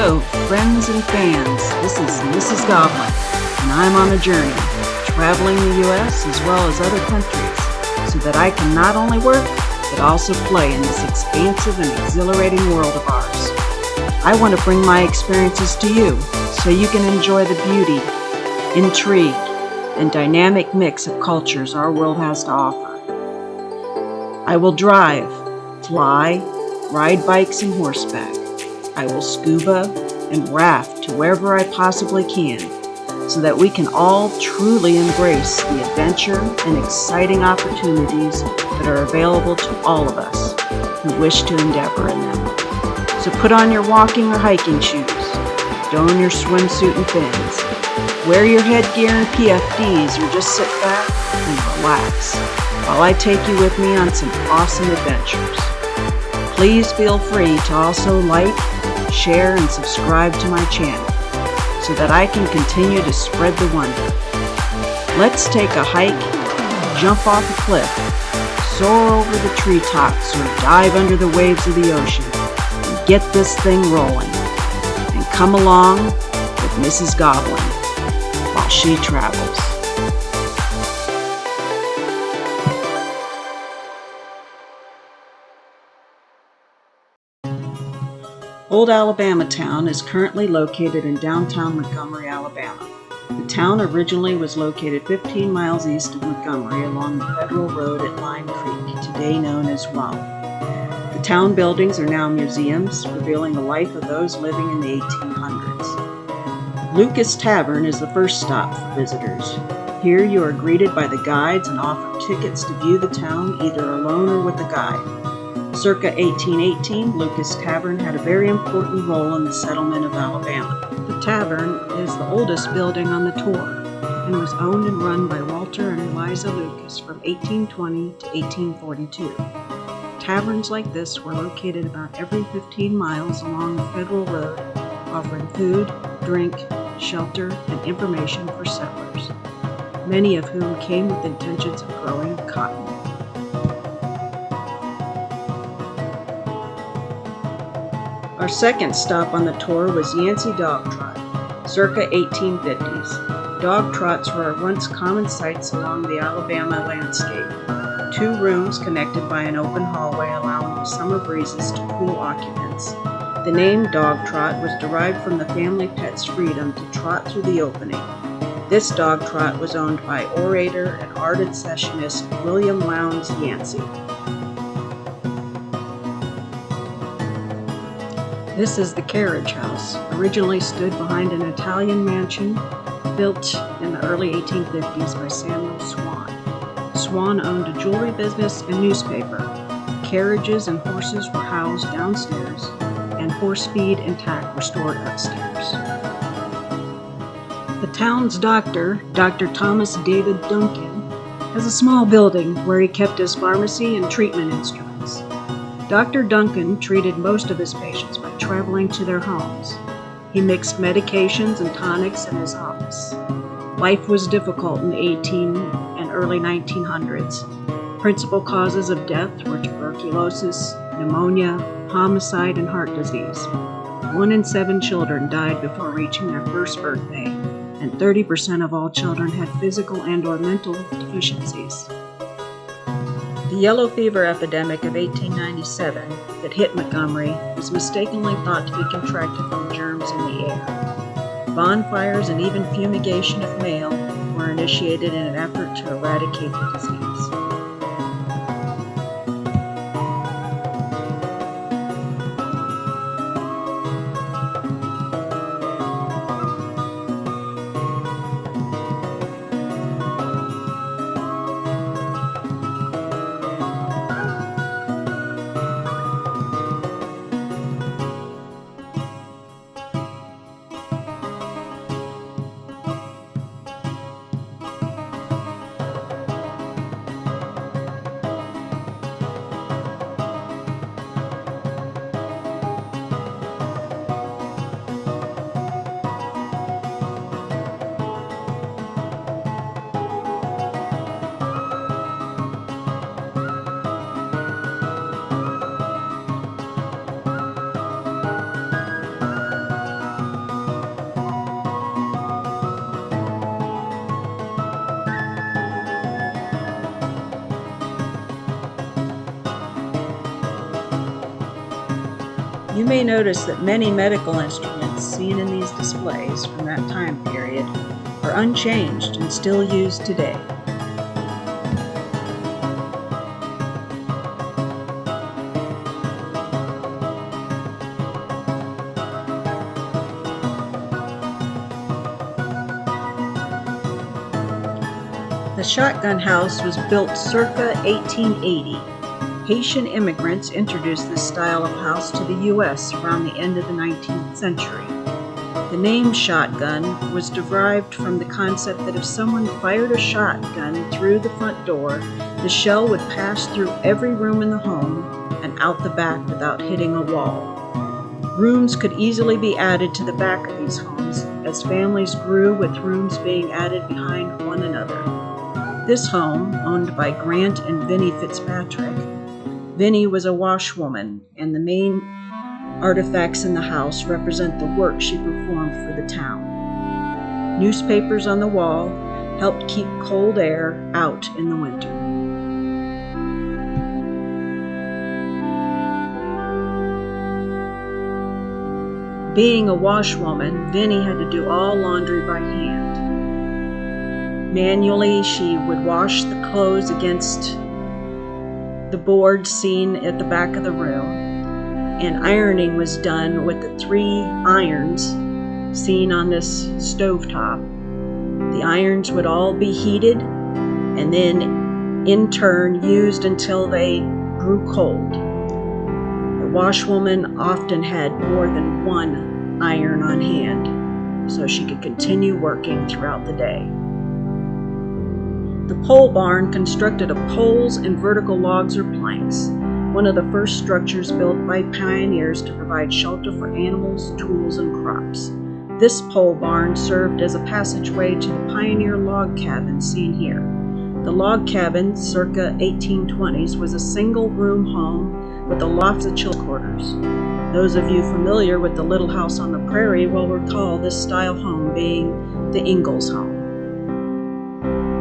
Hello, friends and fans. This is Mrs. Goblin, and I'm on a journey, traveling the U.S. as well as other countries, so that I can not only work, but also play in this expansive and exhilarating world of ours. I want to bring my experiences to you, so you can enjoy the beauty, intrigue, and dynamic mix of cultures our world has to offer. I will drive, fly, ride bikes and horseback. I will scuba and raft to wherever I possibly can, so that we can all truly embrace the adventure and exciting opportunities that are available to all of us who wish to endeavor in them. So put on your walking or hiking shoes, don your swimsuit and fins, wear your headgear and PFDs, or just sit back and relax while I take you with me on some awesome adventures. Please feel free to also like, share, and subscribe to my channel so that I can continue to spread the wonder. Let's take a hike, jump off a cliff, soar over the treetops, or dive under the waves of the ocean and get this thing rolling. And come along with Mrs. Goblin while she travels. Old Alabama Town is currently located in downtown Montgomery, Alabama. The town originally was located 15 miles east of Montgomery along the Federal Road at Lime Creek, today known as Rome. The town buildings are now museums, revealing the life of those living in the 1800s. Lucas Tavern is the first stop for visitors. Here you are greeted by the guides and offered tickets to view the town either alone or with a guide. Circa 1818, Lucas Tavern had a very important role in the settlement of Alabama. The tavern is the oldest building on the tour and was owned and run by Walter and Eliza Lucas from 1820 to 1842. Taverns like this were located about every 15 miles along the Federal Road, offering food, drink, shelter, and information for settlers, many of whom came with intentions of growing cotton. Our second stop on the tour was Yancey Dog Trot, circa 1850s. Dog trots were once common sights along the Alabama landscape. 2 rooms connected by an open hallway allowing the summer breezes to cool occupants. The name Dog Trot was derived from the family pet's freedom to trot through the opening. This dog trot was owned by orator and ardent sessionist William Lowndes Yancey. This is the carriage house, originally stood behind an Italian mansion built in the early 1850s by Samuel Swan. Swan owned a jewelry business and newspaper. Carriages and horses were housed downstairs, and horse feed and tack were stored upstairs. The town's doctor, Dr. Thomas David Duncan, has a small building where he kept his pharmacy and treatment instruments. Dr. Duncan treated most of his patients by traveling to their homes. He mixed medications and tonics in his office. Life was difficult in the 18 and early 1900s. Principal causes of death were tuberculosis, pneumonia, homicide, and heart disease. 1 in 7 children died before reaching their first birthday, and 30% of all children had physical and/or mental deficiencies. The yellow fever epidemic of 1897 that hit Montgomery was mistakenly thought to be contracted from germs in the air. Bonfires and even fumigation of mail were initiated in an effort to eradicate the disease. You may notice that many medical instruments seen in these displays from that time period are unchanged and still used today. The shotgun house was built circa 1880. Haitian immigrants introduced this style of house to the U.S. around the end of the 19th century. The name shotgun was derived from the concept that if someone fired a shotgun through the front door, the shell would pass through every room in the home and out the back without hitting a wall. Rooms could easily be added to the back of these homes as families grew, with rooms being added behind one another. This home, owned by Grant and Vinnie Fitzpatrick. Vinnie was a washwoman, and the main artifacts in the house represent the work she performed for the town. Newspapers on the wall helped keep cold air out in the winter. Being a washwoman, Vinnie had to do all laundry by hand. Manually, she would wash the clothes against the board seen at the back of the room, and ironing was done with the 3 irons seen on this stovetop. The irons would all be heated and then in turn used until they grew cold. The washwoman often had more than 1 iron on hand, so she could continue working throughout the day. The pole barn constructed of poles and vertical logs or planks, one of the first structures built by pioneers to provide shelter for animals, tools, and crops. This pole barn served as a passageway to the pioneer log cabin seen here. The log cabin, circa 1820s, was a single-room home with a loft of chill quarters. Those of you familiar with the Little House on the Prairie will recall this style home being the Ingalls home.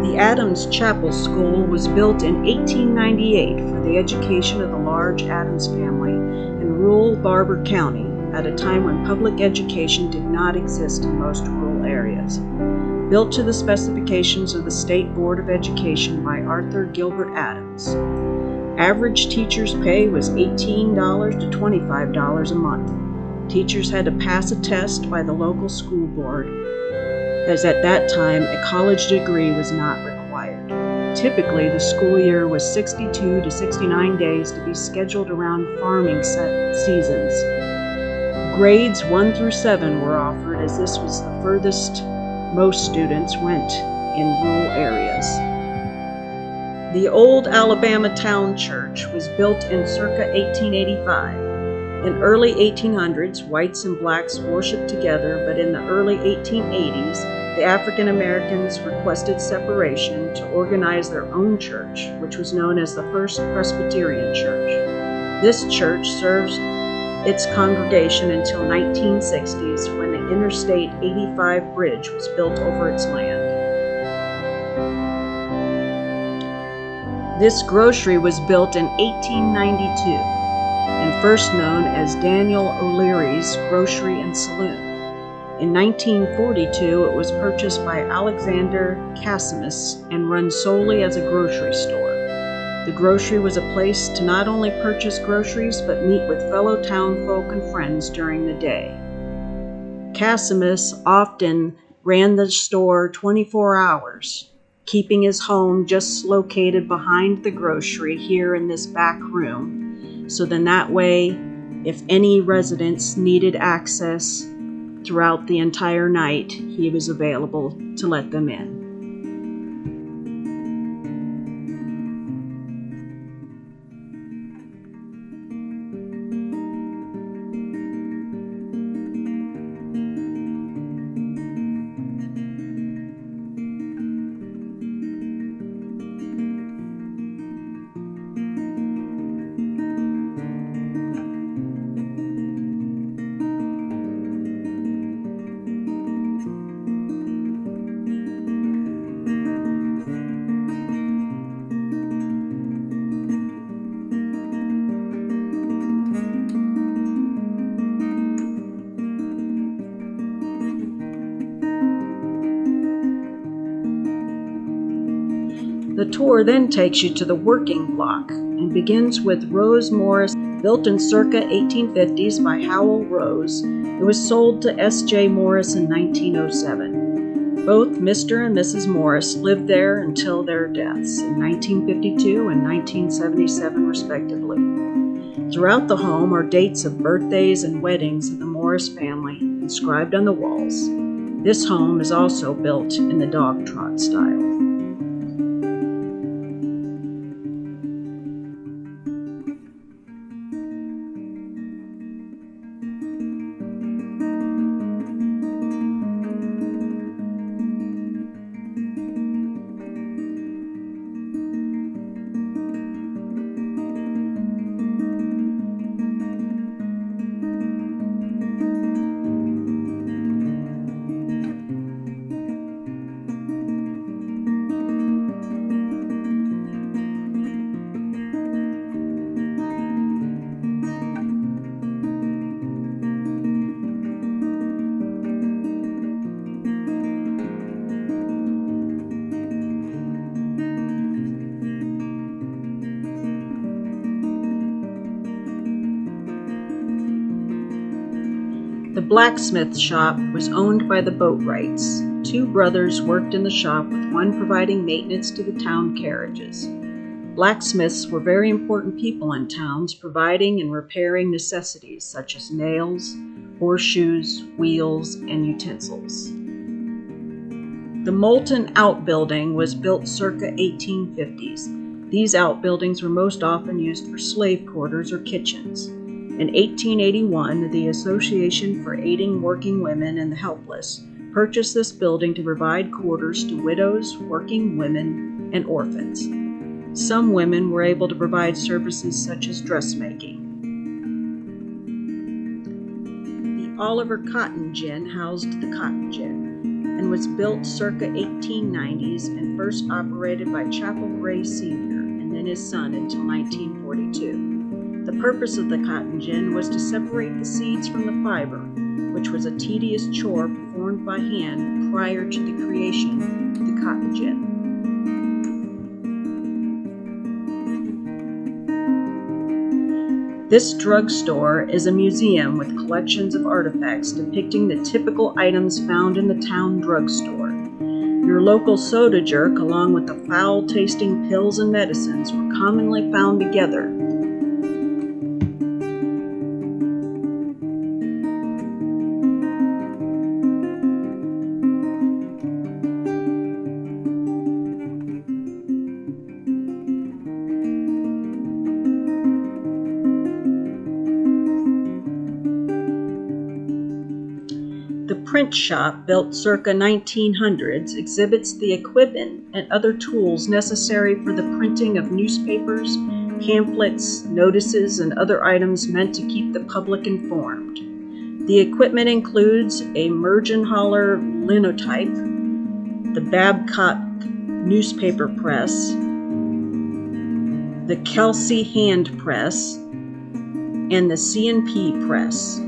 The Adams Chapel School was built in 1898 for the education of the large Adams family in rural Barber County at a time when public education did not exist in most rural areas. Built to the specifications of the State Board of Education by Arthur Gilbert Adams. Average teachers' pay was $18 to $25 a month. Teachers had to pass a test by the local school board, as at that time a college degree was not required. Typically, the school year was 62 to 69 days to be scheduled around farming seasons. Grades 1 through 7 were offered, as this was the furthest most students went in rural areas. The old Alabama Town Church was built in circa 1885. In early 1800s, whites and blacks worshiped together, but in the early 1880s, the African Americans requested separation to organize their own church, which was known as the First Presbyterian Church. This church served its congregation until 1960s, when the Interstate 85 bridge was built over its land. This grocery was built in 1892 and first known as Daniel O'Leary's Grocery and Saloon. In 1942, it was purchased by Alexander Cassimus and run solely as a grocery store. The grocery was a place to not only purchase groceries, but meet with fellow townfolk and friends during the day. Cassimus often ran the store 24 hours, keeping his home just located behind the grocery here in this back room. So then that way, if any residents needed access throughout the entire night, he was available to let them in. The tour then takes you to the working block and begins with Rose Morris, built in circa 1850s by Howell Rose. It was sold to S.J. Morris in 1907. Both Mr. and Mrs. Morris lived there until their deaths in 1952 and 1977 respectively. Throughout the home are dates of birthdays and weddings of the Morris family inscribed on the walls. This home is also built in the dog trot style. The blacksmith shop was owned by the Boatwrights. Two brothers worked in the shop, with one providing maintenance to the town carriages. Blacksmiths were very important people in towns, providing and repairing necessities such as nails, horseshoes, wheels, and utensils. The Moulton Outbuilding was built circa 1850s. These outbuildings were most often used for slave quarters or kitchens. In 1881, the Association for Aiding Working Women and the Helpless purchased this building to provide quarters to widows, working women, and orphans. Some women were able to provide services such as dressmaking. The Oliver Cotton Gin housed the Cotton Gin and was built circa 1890s and first operated by Chapel Gray Sr. and then his son until 1942. The purpose of the cotton gin was to separate the seeds from the fiber, which was a tedious chore performed by hand prior to the creation of the cotton gin. This drugstore is a museum with collections of artifacts depicting the typical items found in the town drugstore. Your local soda jerk, along with the foul-tasting pills and medicines, were commonly found together. The print shop, built circa 1900s, exhibits the equipment and other tools necessary for the printing of newspapers, pamphlets, notices, and other items meant to keep the public informed. The equipment includes a Mergenhaler linotype, the Babcock newspaper press, the Kelsey hand press, and the C&P press.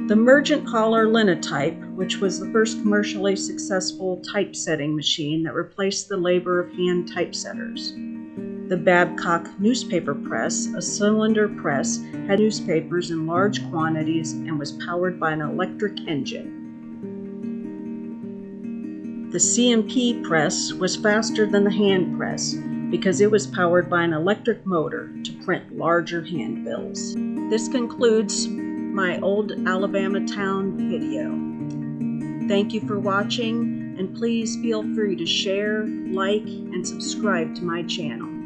The Mergenhaler linotype, which was the first commercially successful typesetting machine that replaced the labor of hand typesetters. The Babcock newspaper press, a cylinder press, had newspapers in large quantities and was powered by an electric engine. The C&P press was faster than the hand press because it was powered by an electric motor to print larger handbills. This concludes my old Alabama town video. Thank you for watching, and please feel free to share, like, and subscribe to my channel.